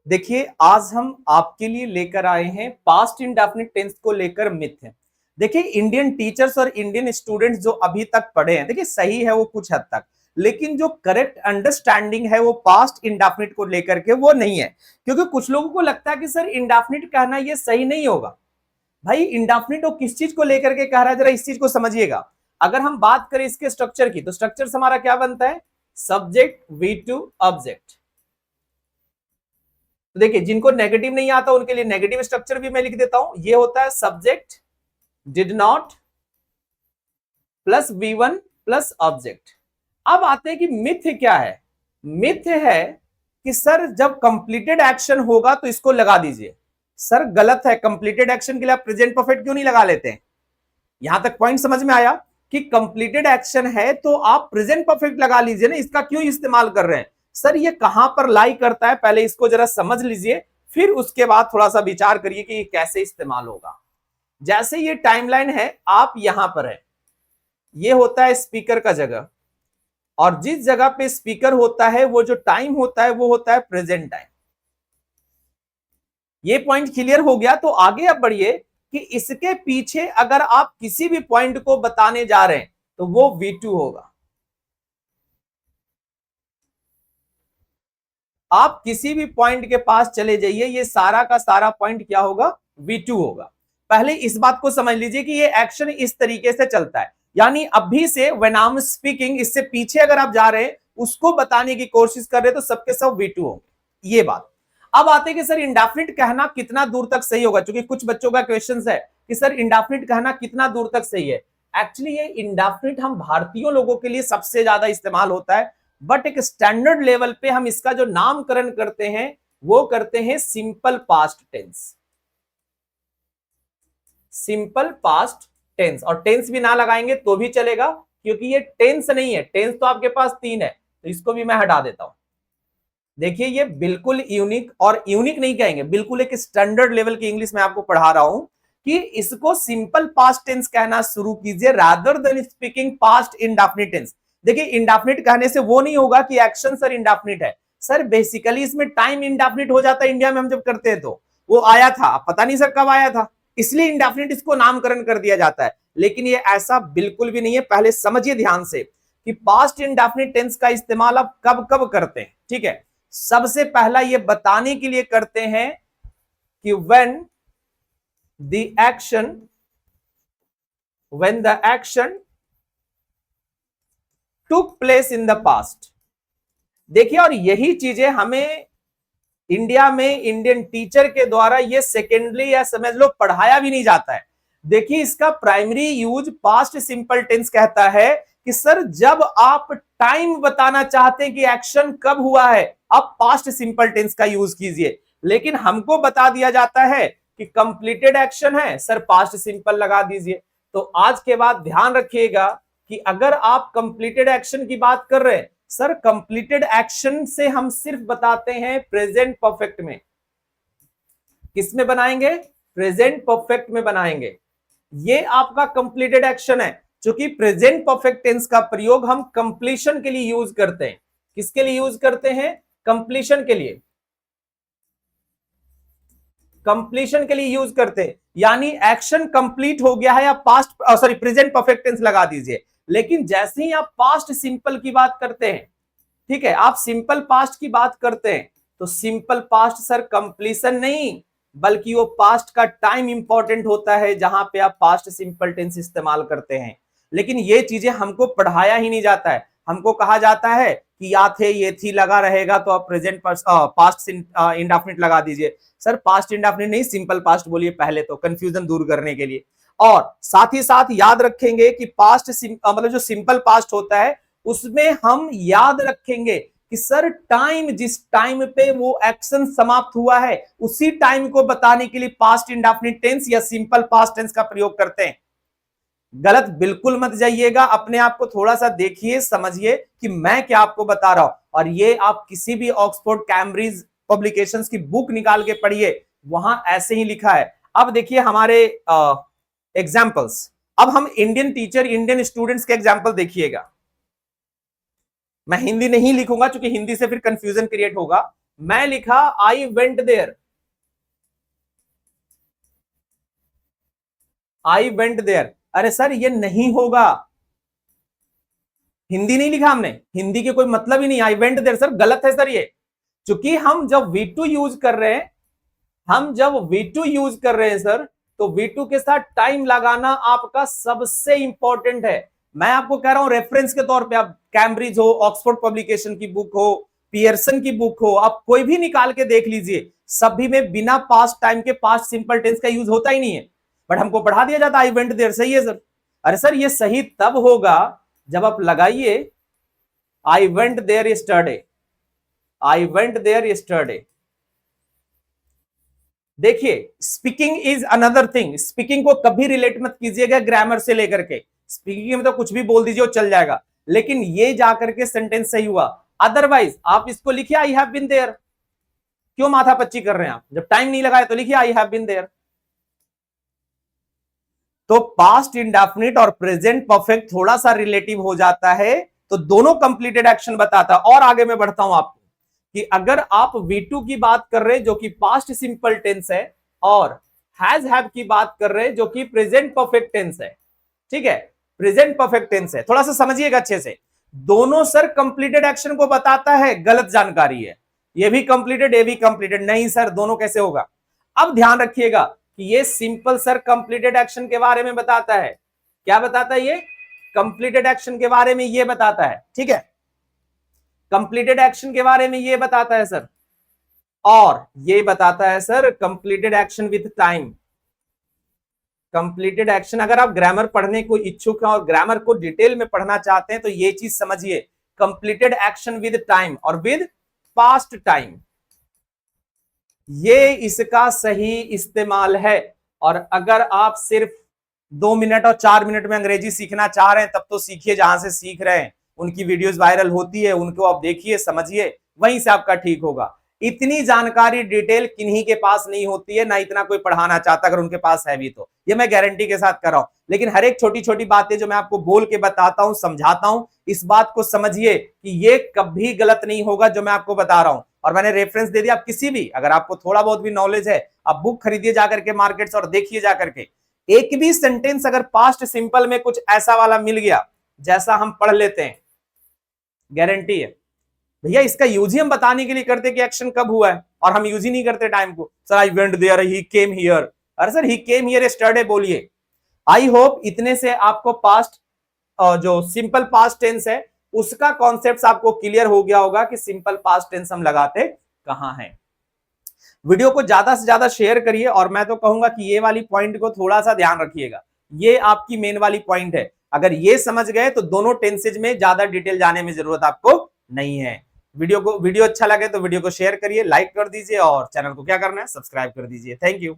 देखिए आज हम आपके लिए लेकर आए हैं पास्ट इंडेफिनिट टेंस को लेकर मिथ है। देखिए इंडियन टीचर्स और इंडियन स्टूडेंट्स जो अभी तक पढ़े हैं, देखिए सही है वो कुछ हद तक, लेकिन जो करेक्ट अंडरस्टैंडिंग है वो पास्ट इंडेफिनिट को लेकर के वो नहीं है। क्योंकि कुछ लोगों को लगता है कि सर इंडेफिनिट कहना ये सही नहीं होगा। भाई इंडेफिनिट वो किस चीज को लेकर के कह रहा है, जरा इस चीज को समझिएगा। अगर हम बात करें इसके स्ट्रक्चर की, तो स्ट्रक्चर हमारा क्या बनता है? Subject V two object. तो देखिए जिनको नेगेटिव नहीं आता उनके लिए नेगेटिव स्ट्रक्चर भी मैं लिख देता हूं। ये होता है subject did not plus V1 plus object. अब आते हैं कि मिथ क्या है। मिथ है कि सर जब कंप्लीटेड एक्शन होगा तो इसको लगा दीजिए। सर गलत है, कंप्लीटेड एक्शन के लिए आप प्रेजेंट परफेक्ट क्यों नहीं लगा लेते हैं? यहां तक पॉइंट समझ में आया कि कंप्लीटेड एक्शन है तो आप प्रेजेंट परफेक्ट लगा लीजिए ना, इसका क्यों इस्तेमाल कर रहे हैं? सर ये कहां पर लाई करता है, पहले इसको जरा समझ लीजिए, फिर उसके बाद थोड़ा सा विचार करिए कि ये कैसे इस्तेमाल होगा। जैसे ये टाइमलाइन है, आप यहां पर है, ये होता है स्पीकर का जगह, और जिस जगह पे स्पीकर होता है वो जो टाइम होता है वो होता है प्रेजेंट टाइम। ये पॉइंट क्लियर हो गया तो आगे अब बढ़िए कि इसके पीछे अगर आप किसी भी पॉइंट को बताने जा रहे हैं तो वो V2 होगा। आप किसी भी पॉइंट के पास चले जाइए, ये सारा का सारा पॉइंट क्या होगा? V2 होगा। पहले इस बात को समझ लीजिए कि ये एक्शन इस तरीके से चलता है, यानी अभी से व्हेन आई एम स्पीकिंग, इससे पीछे अगर आप जा रहे हैं उसको बताने की कोशिश कर रहे हैं तो सबके सब V2 होंगे। ये बात। अब आते हैं कि सर इंडेफिनिट कहना कितना दूर तक सही होगा, क्योंकि कुछ बच्चों का क्वेश्चन है कि सर इंडेफिनिट कहना कितना दूर तक सही है। एक्चुअली ये इंडेफिनिट हम भारतीय लोगों के लिए सबसे ज्यादा इस्तेमाल होता है, बट एक स्टैंडर्ड लेवल पे हम इसका जो नामकरण करते हैं वो करते हैं simple past tense. Simple past tense, और टेंस भी ना लगाएंगे तो भी चलेगा, क्योंकि ये टेंस नहीं है। टेंस तो आपके पास 3 है, तो इसको भी मैं हटा देता हूं। देखिए ये बिल्कुल यूनिक, और यूनिक नहीं कहेंगे, बिल्कुल एक स्टैंडर्ड लेवल की इंग्लिश में आपको पढ़ा रहा हूं कि इसको सिंपल पास्ट टेंस कहना शुरू कीजिए rather than speaking past indefinite tense. देखिए इंडेफिनिट कहने से वो नहीं होगा कि एक्शन सर इंडेफिनिट है। सर बेसिकली इसमें टाइम इंडेफिनिट हो जाता है, इंडिया में हम जब करते हैं तो वो आया था, पता नहीं सर कब आया था, इसलिए इंडेफिनिट इसको नामकरण कर दिया जाता है। लेकिन ये ऐसा बिल्कुल भी नहीं है। पहले समझिए ध्यान से कि पास्ट इंडेफिनिट टेंस का इस्तेमाल आप कब कब करते हैं। ठीक है, सबसे पहला ये बताने के लिए करते हैं कि when the action took place in the past। देखिए, और यही चीजें हमें इंडिया में इंडियन टीचर के द्वारा ये सेकेंडरी या समझ लो पढ़ाया भी नहीं जाता है। देखिए इसका primary use past simple tense कहता है कि सर जब आप टाइम बताना चाहते हैं कि एक्शन कब हुआ है, आप पास्ट सिंपल टेंस का यूज कीजिए। लेकिन हमको बता दिया जाता है कि कंप्लीटेड एक्शन है, सर पास्ट सिंपल लगा दीजिए। तो आज के बाद ध्यान रखिएगा कि अगर आप कंप्लीटेड एक्शन की बात कर रहे हैं, सर कंप्लीटेड एक्शन से हम सिर्फ बताते हैं प्रेजेंट परफेक्ट में। किस में बनाएंगे? प्रेजेंट परफेक्ट में बनाएंगे। ये आपका कंप्लीटेड एक्शन है, क्योंकि प्रेजेंट परफेक्ट टेंस का प्रयोग हम कंप्लीशन के लिए यूज करते हैं। किसके लिए यूज करते हैं? कंप्लीशन के लिए। कंप्लीशन के लिए यूज करते हैं, यानी एक्शन कंप्लीट हो गया है, या past sorry present perfect tense लगा दीजिए। लेकिन जैसे ही आप पास्ट सिंपल की बात करते हैं, ठीक है, आप सिंपल पास्ट की बात करते हैं, तो सिंपल पास्ट सर कंप्लीशन नहीं, बल्कि वो पास्ट का टाइम इंपॉर्टेंट होता है जहां पे आप पास्ट सिंपल टेंस इस्तेमाल करते हैं। लेकिन ये चीजें हमको पढ़ाया ही नहीं जाता है। हमको कहा जाता है कि या थे ये थी लगा रहेगा तो आप प्रेजेंट पास्ट इंडेफिनिट लगा दीजिए। सर पास्ट इंडेफिनिट नहीं, सिंपल पास्ट बोलिए पहले, तो कंफ्यूजन दूर करने के लिए। और साथ ही साथ याद रखेंगे कि पास्ट मतलब जो सिंपल पास्ट होता है उसमें हम याद रखेंगे कि सर टाइम, जिस टाइम पे वो एक्शन समाप्त हुआ है उसी टाइम को बताने के लिए पास्ट इंडेफिनिट टेंस या सिंपल पास्ट टेंस का प्रयोग करते हैं। गलत बिल्कुल मत जाइएगा, अपने आप को थोड़ा सा देखिए, समझिए कि मैं क्या आपको बता रहा हूं। और ये आप किसी भी ऑक्सफोर्ड कैम्ब्रिज पब्लिकेशंस की बुक निकाल के पढ़िए, वहां ऐसे ही लिखा है। अब देखिए हमारे एग्जाम्पल्स। अब हम इंडियन टीचर, इंडियन स्टूडेंट्स के एग्जाम्पल देखिएगा। मैं हिंदी नहीं लिखूंगा क्योंकि हिंदी से फिर कंफ्यूजन क्रिएट होगा, मैं लिखा I went there, I went there. अरे सर ये नहीं होगा, हिंदी नहीं लिखा हमने, हिंदी के कोई मतलब ही नहीं, आई वेंट देयर सर गलत है सर ये। क्योंकि हम जब V2 यूज कर रहे हैं, हम जब V2 यूज कर रहे हैं सर, तो V2 के साथ टाइम लगाना आपका सबसे इंपॉर्टेंट है। मैं आपको कह रहा हूं रेफरेंस के तौर पे, आप कैम्ब्रिज हो, ऑक्सफोर्ड पब्लिकेशन की बुक हो, पियर्सन की बुक हो, आप कोई भी निकाल के देख लीजिए, सभी में बिना पास्ट टाइम के पास्ट सिंपल टेंस का यूज होता ही नहीं है, बट हमको पढ़ा दिया जाता आई वेंट देयर। सही है सर। अरे सर ये सही तब होगा जब आप लगाइए I went there yesterday, I went there yesterday. देखिए speaking is another thing, speaking को कभी रिलेट मत कीजिएगा ग्रामर से लेकर के, स्पीकिंग में तो कुछ भी बोल दीजिए वो चल जाएगा, लेकिन ये जाकर के सेंटेंस सही हुआ। अदरवाइज आप इसको लिखिए आई हैव बीन देयर, क्यों माथा पच्ची कर रहे हैं आप, जब टाइम नहीं लगाए तो लिखिए आई हैव बीन देयर। तो पास्ट इंडेफिनिट और प्रेजेंट परफेक्ट थोड़ा सा रिलेटिव हो जाता है, तो दोनों कंप्लीटेड एक्शन बताता है। और आगे मैं बढ़ता हूं आपको कि अगर आप V2 की बात कर रहे हैं जो कि पास्ट सिंपल टेंस है, और हैज हैव की बात कर रहे हैं जो कि प्रेजेंट परफेक्ट टेंस है, ठीक है, प्रेजेंट परफेक्ट टेंस है, थोड़ा सा समझिएगा अच्छे से, दोनों सर कंप्लीटेड एक्शन को बताता है, गलत जानकारी है, ये भी कंप्लीटेड ये भी कंप्लीटेड नहीं सर, दोनों कैसे होगा। अब ध्यान रखिएगा कि ये सिंपल सर कंप्लीटेड एक्शन के बारे में बताता है, क्या बताता है ये, कंप्लीटेड एक्शन के बारे में ये बताता है, ठीक है, कंप्लीटेड एक्शन के बारे में ये बताता है सर, और ये बताता है sir completed action with time. Completed action, अगर आप ग्रामर पढ़ने को इच्छुक हैं और ग्रामर को डिटेल में पढ़ना चाहते हैं तो ये चीज समझिए, कंप्लीटेड एक्शन विद टाइम और विद पास्ट टाइम, ये इसका सही इस्तेमाल है। और अगर आप सिर्फ 2 मिनट और 4 मिनट में अंग्रेजी सीखना चाह रहे हैं तब तो सीखिए, जहां से सीख रहे हैं उनकी वीडियोस वायरल होती है, उनको आप देखिए समझिए, वहीं से आपका ठीक होगा। इतनी जानकारी डिटेल किन्हीं के पास नहीं होती है, ना इतना कोई पढ़ाना चाहता, अगर उनके पास है भी तो, ये मैं गारंटी के साथ कर रहा हूं। लेकिन हर एक छोटी छोटी बातें जो मैं आपको बोल के बताता हूं, समझाता हूं, इस बात को समझिए कि ये कभी गलत नहीं होगा जो मैं आपको बता रहा हूं। और मैंने रेफरेंस दे दिया, आप किसी भी, अगर आपको थोड़ा बहुत भी नॉलेज है, आप बुक खरीदिए जाकर के मार्केट से और देखिए जाकर के, एक भी सेंटेंस अगर पास्ट सिंपल में कुछ ऐसा वाला मिल गया जैसा हम पढ़ लेते हैं, गारंटी है भैया। इसका यूज ही हम बताने के लिए करते कि एक्शन कब हुआ है, और हम यूज ही नहीं करते टाइम को। Sir I went there, he came here, अरे sir he came here yesterday बोलिए। आई होप इतने से आपको पास्ट जो सिंपल पास्ट टेंस है उसका कॉन्सेप्ट आपको क्लियर हो गया होगा कि सिंपल पास्ट टेंस हम लगाते कहां हैं। वीडियो को ज्यादा से ज्यादा शेयर करिए, और मैं तो कहूंगा कि ये वाली पॉइंट को थोड़ा सा ध्यान रखिएगा, ये आपकी मेन वाली पॉइंट है। अगर ये समझ गए तो दोनों टेंसेज में ज्यादा डिटेल जाने में जरूरत आपको नहीं है। वीडियो अच्छा लगे तो वीडियो को शेयर करिए, लाइक कर दीजिए, और चैनल को क्या करना है, सब्सक्राइब कर दीजिए। Thank you.